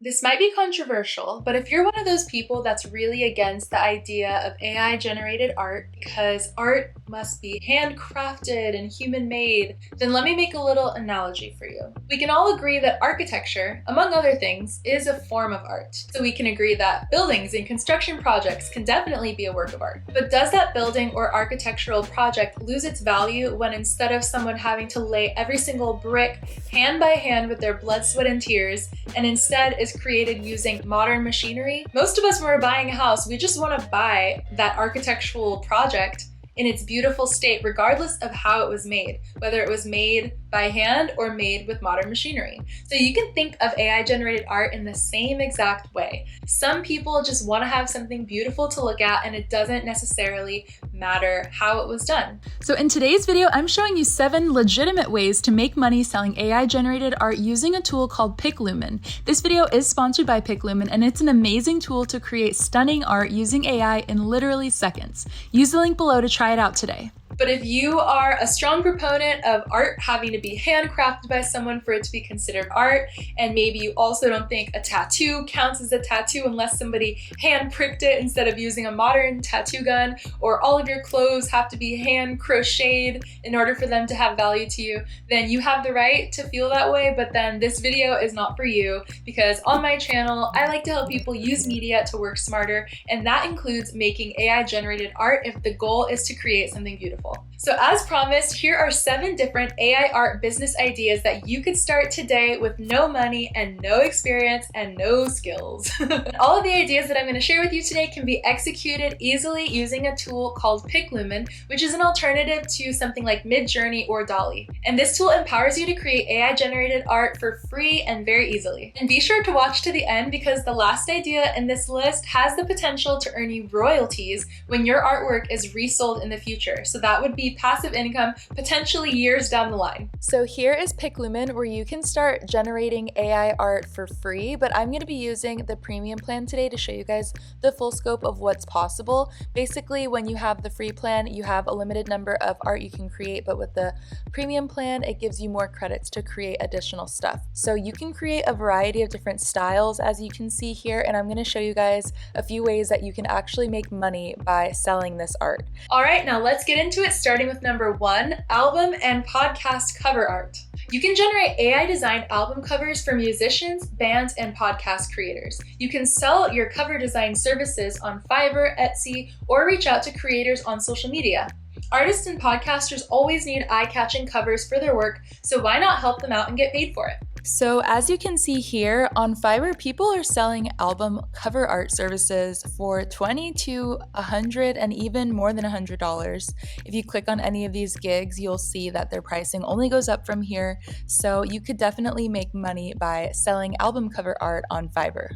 This might be controversial, but if you're one of those people that's really against the idea of AI generated art because art must be handcrafted and human made, then let me make a little analogy for you. We can all agree that architecture, among other things, is a form of art. So we can agree that buildings and construction projects can definitely be a work of art. But does that building or architectural project lose its value when instead of someone having to lay every single brick hand by hand with their blood, sweat, and tears, and instead is created using modern machinery? Most of us, when we're buying a house, we just want to buy that architectural project in its beautiful state, regardless of how it was made, whether it was made by hand or made with modern machinery. So you can think of AI generated art in the same exact way. Some people just want to have something beautiful to look at, and it doesn't necessarily matter how it was done. So in today's video, I'm showing you 7 legitimate ways to make money selling AI generated art using a tool called Pic Lumen. This video is sponsored by Pic Lumen, and it's an amazing tool to create stunning art using AI in literally seconds. Use the link below to try it out today. But if you are a strong proponent of art having to be handcrafted by someone for it to be considered art, and maybe you also don't think a tattoo counts as a tattoo unless somebody hand pricked it instead of using a modern tattoo gun, or all of your clothes have to be hand crocheted in order for them to have value to you, then you have the right to feel that way, but then this video is not for you, because on my channel, I like to help people use media to work smarter, and that includes making AI generated art if the goal is to create something beautiful. So as promised, here are 7 different AI art business ideas that you could start today with no money and no experience and no skills. All of the ideas that I'm going to share with you today can be executed easily using a tool called Pic Lumen, which is an alternative to something like Midjourney or DALL-E. And this tool empowers you to create AI generated art for free and very easily. And be sure to watch to the end, because the last idea in this list has the potential to earn you royalties when your artwork is resold in the future. So that would be passive income potentially years down the line. So here is Pic Lumen, where you can start generating AI art for free, but I'm going to be using the premium plan today to show you guys the full scope of what's possible. Basically, when you have the free plan, you have a limited number of art you can create, but with the premium plan, it gives you more credits to create additional stuff. So you can create a variety of different styles, as you can see here, and I'm going to show you guys a few ways that you can actually make money by selling this art. All right, now let's get into it, starting with number 1, album and podcast cover art. You can generate AI designed album covers for musicians, bands, and podcast creators. You can sell your cover design services on Fiverr, Etsy, or reach out to creators on social media. Artists and podcasters always need eye-catching covers for their work, so why not help them out and get paid for it? So as you can see here, on Fiverr, people are selling album cover art services for $20 to $100 and even more than $100. If you click on any of these gigs, you'll see that their pricing only goes up from here. So you could definitely make money by selling album cover art on Fiverr.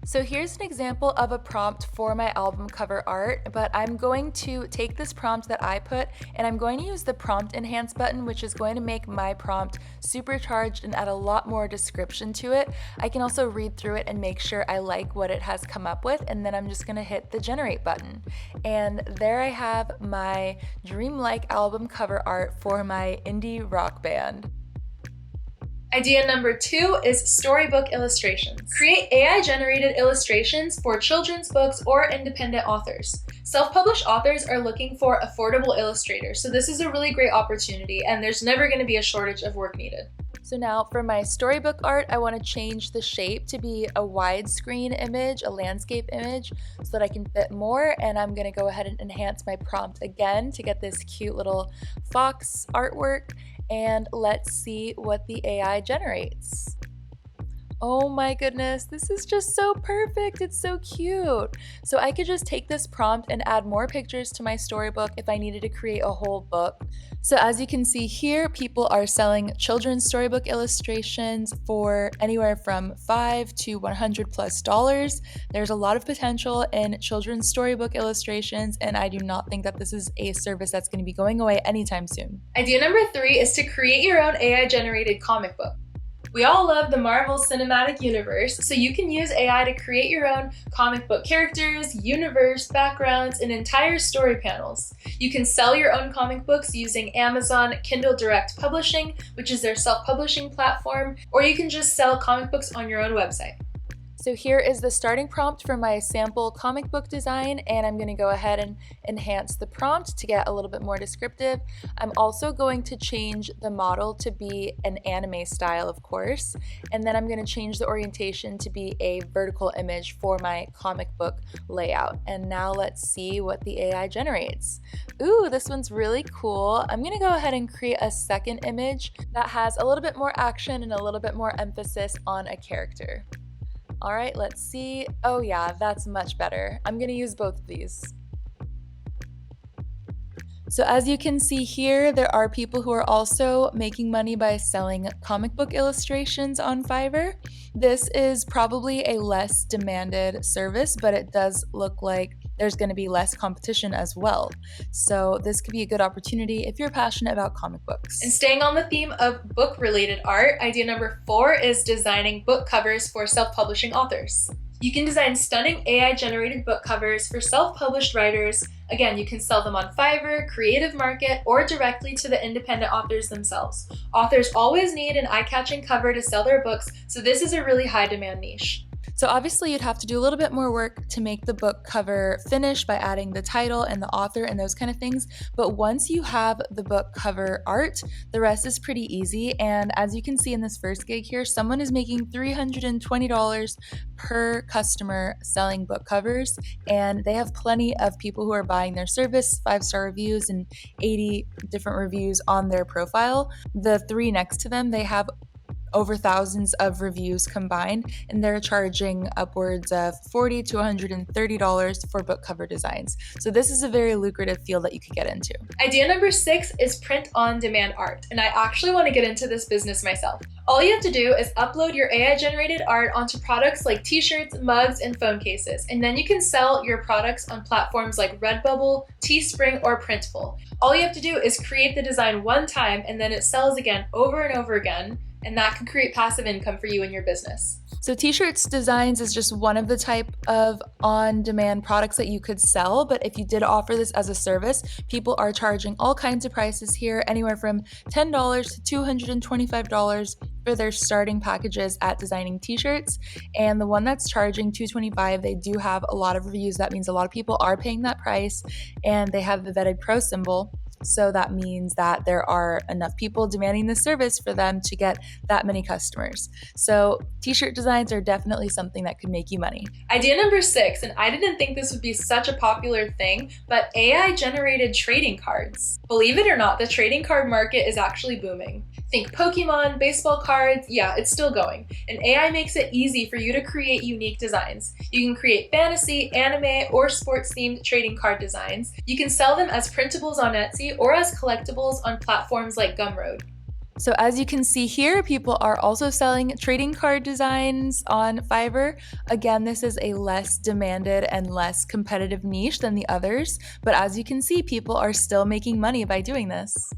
So here's an example of a prompt for my album cover art, but I'm going to take this prompt that I put and I'm going to use the prompt enhance button, which is going to make my prompt supercharged and add a lot more description to it. I can also read through it and make sure I like what it has come up with, and then I'm just going to hit the generate button. And there I have my dreamlike album cover art for my indie rock band. Idea number 2 is Storybook illustrations. Create AI-generated illustrations for children's books or independent authors. Self-published authors are looking for affordable illustrators, so this is a really great opportunity, and there's never going to be a shortage of work needed. So now for my storybook art, I want to change the shape to be a widescreen image, a landscape image, so that I can fit more, and I'm going to go ahead and enhance my prompt again to get this cute little fox artwork, and let's see what the AI generates. Oh my goodness, this is just so perfect. It's so cute. So I could just take this prompt and add more pictures to my storybook if I needed to create a whole book. So as you can see here, people are selling children's storybook illustrations for anywhere from $5 to $100+. There's a lot of potential in children's storybook illustrations, and I do not think that this is a service that's going to be going away anytime soon. Idea number 3 is to create your own AI-generated comic book. We all love the Marvel Cinematic Universe, so you can use AI to create your own comic book characters, universe, backgrounds, and entire story panels. You can sell your own comic books using Amazon Kindle Direct Publishing, which is their self-publishing platform, or you can just sell comic books on your own website. So here is the starting prompt for my sample comic book design, and I'm going to go ahead and enhance the prompt to get a little bit more descriptive. I'm also going to change the model to be an anime style, of course, and then I'm going to change the orientation to be a vertical image for my comic book layout. And now let's see what the AI generates. Ooh, this one's really cool. I'm going to go ahead and create a second image that has a little bit more action and a little bit more emphasis on a character. All right, let's see. Oh yeah, that's much better. I'm gonna use both of these. So as you can see here, there are people who are also making money by selling comic book illustrations on Fiverr. This is probably a less demanded service, but it does look like there's going to be less competition as well. So this could be a good opportunity if you're passionate about comic books. And staying on the theme of book-related art, idea number 4 is designing book covers for self-publishing authors. You can design stunning AI-generated book covers for self-published writers. Again, you can sell them on Fiverr, Creative Market, or directly to the independent authors themselves. Authors always need an eye-catching cover to sell their books, so this is a really high-demand niche. So obviously you'd have to do a little bit more work to make the book cover finish by adding the title and the author and those kind of things. But once you have the book cover art, the rest is pretty easy. And as you can see in this first gig here, someone is making $320 per customer selling book covers. And they have plenty of people who are buying their service, 5-star reviews and 80 different reviews on their profile. The 3 next to them, they have over thousands of reviews combined, and they're charging upwards of $40 to $130 for book cover designs. So this is a very lucrative field that you could get into. Idea number 6 is print-on-demand art, and I actually want to get into this business myself. All you have to do is upload your AI-generated art onto products like t-shirts, mugs, and phone cases, and then you can sell your products on platforms like Redbubble, Teespring, or Printful. All you have to do is create the design one time, and then it sells again over and over again, and that can create passive income for you and your business. So t-shirts designs is just one of the type of on-demand products that you could sell, but if you did offer this as a service, people are charging all kinds of prices here, anywhere from $10 to $225 for their starting packages at designing t-shirts. And the one that's charging $225, they do have a lot of reviews. That means a lot of people are paying that price, and they have the vetted pro symbol. So that means that there are enough people demanding the service for them to get that many customers. So t-shirt designs are definitely something that could make you money. Idea number 6, and I didn't think this would be such a popular thing, but AI-generated trading cards. Believe it or not, the trading card market is actually booming. Think Pokemon, baseball cards, yeah, it's still going. And AI makes it easy for you to create unique designs. You can create fantasy, anime, or sports-themed trading card designs. You can sell them as printables on Etsy or as collectibles on platforms like Gumroad. So as you can see here, people are also selling trading card designs on Fiverr. Again, this is a less demanded and less competitive niche than the others, but as you can see, people are still making money by doing this.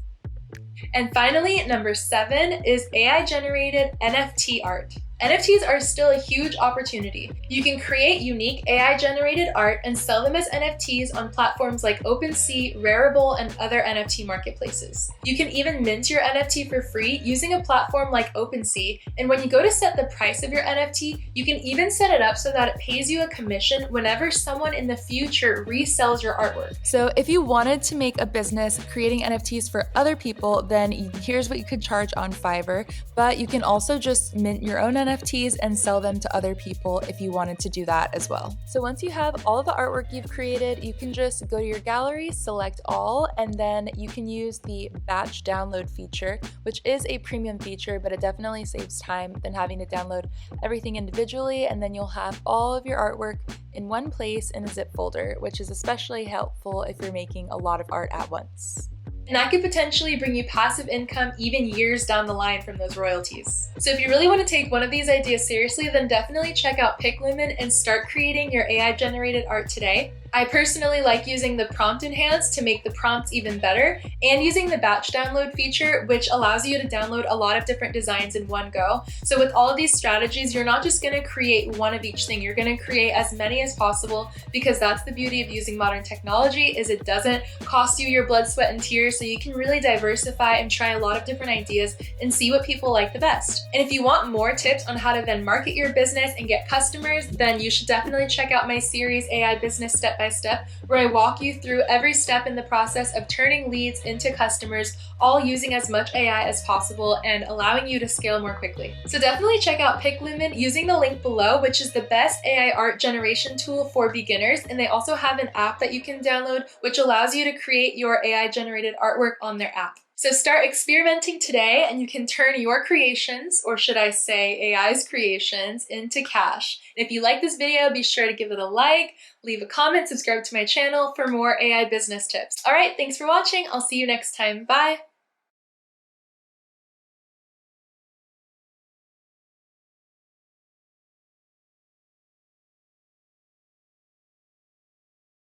And finally, number 7 is AI-generated NFT art. NFTs are still a huge opportunity. You can create unique AI-generated art and sell them as NFTs on platforms like OpenSea, Rarible, and other NFT marketplaces. You can even mint your NFT for free using a platform like OpenSea, and when you go to set the price of your NFT, you can even set it up so that it pays you a commission whenever someone in the future resells your artwork. So if you wanted to make a business creating NFTs for other people, then here's what you could charge on Fiverr, but you can also just mint your own NFTs and sell them to other people if you wanted to do that as well. So once you have all of the artwork you've created, you can just go to your gallery, select all, and then you can use the batch download feature, which is a premium feature, but it definitely saves time than having to download everything individually, and then you'll have all of your artwork in one place in a zip folder, which is especially helpful if you're making a lot of art at once. And that could potentially bring you passive income even years down the line from those royalties. So if you really want to take one of these ideas seriously, then definitely check out Pic Lumen and start creating your AI-generated art today. I personally like using the prompt enhance to make the prompts even better, and using the batch download feature, which allows you to download a lot of different designs in one go. So with all of these strategies, you're not just gonna create one of each thing, you're gonna create as many as possible, because that's the beauty of using modern technology, is it doesn't cost you your blood, sweat, and tears, so you can really diversify and try a lot of different ideas and see what people like the best. And if you want more tips on how to then market your business and get customers, then you should definitely check out my series AI Business Step by Step, where I walk you through every step in the process of turning leads into customers, all using as much AI as possible and allowing you to scale more quickly. So definitely check out Pic Lumen using the link below, which is the best AI art generation tool for beginners. And they also have an app that you can download, which allows you to create your AI generated artwork on their app. So start experimenting today, and you can turn your creations, or should I say AI's creations, into cash. And if you like this video, be sure to give it a like, leave a comment, subscribe to my channel for more AI business tips. All right, thanks for watching. I'll see you next time. Bye.